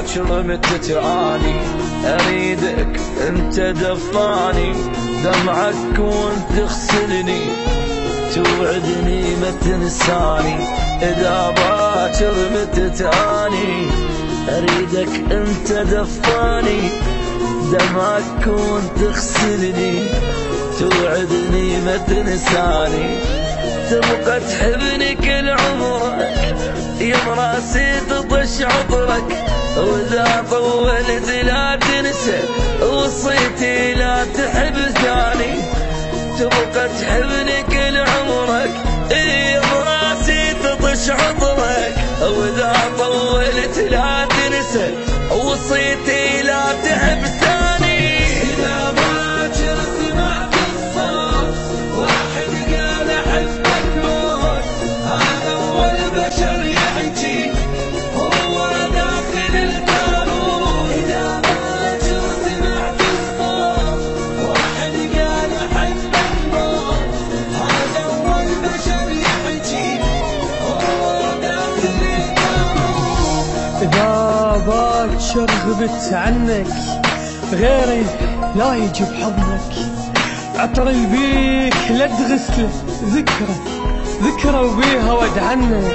باكر متى تعاني اريدك انت دفاني دمعك وانت تغسلني توعدني ما تنساني اذا باكر متى تعاني اريدك انت دفاني دمعك وانت تغسلني توعدني ما تنساني تبقى تحبني كل عمرك يا مراسي تطش عطرك واذا طولت لا تنسى وصيتي لا تحب ثاني تبقى تحبني كل عمرك يا مراسي تطش عطرك واذا طولت لا تنسى وصيتي لا تحب ثاني إذا باكر سمعت الصوت واحد قال أحبك موت هذا هو البشر يحكي هو داخل التابوت إذا باكر سمعت الصوت واحد قال أحبك موت هذا هو البشر يحكي هو داخل التابوت إذا باكر غبت عنك غيري لا يجي بحضنك عطري بيك لا تغسله ذكرى وبيها ود عنك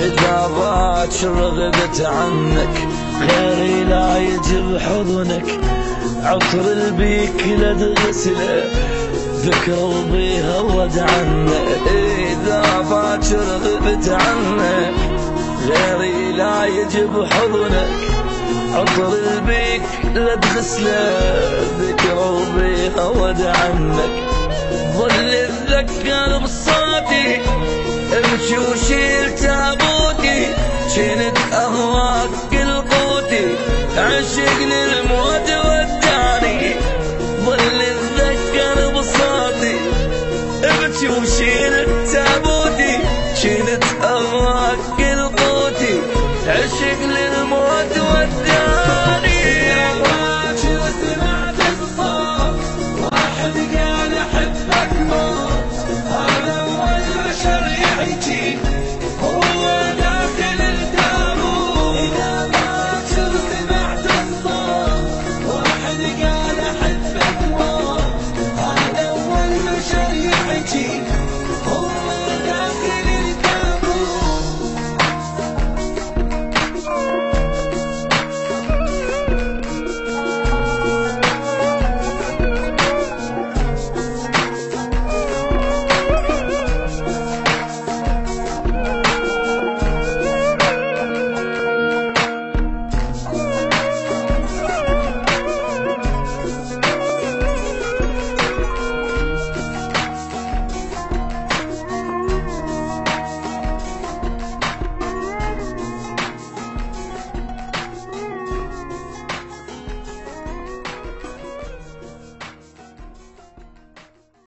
إذا باكر غبت عنك غيري لا يجي بحضنك عطر البيك لا تغسله ذكرى بيها ود عنك إذا باكر غبت عنك غيري لا يجي بحضنك عطر البيك لا تغسله ذكرى بيها ود عنك ظل اتذكر بصوتي امشي وشيل تابوتي كنت اهواك كل قوتي عشق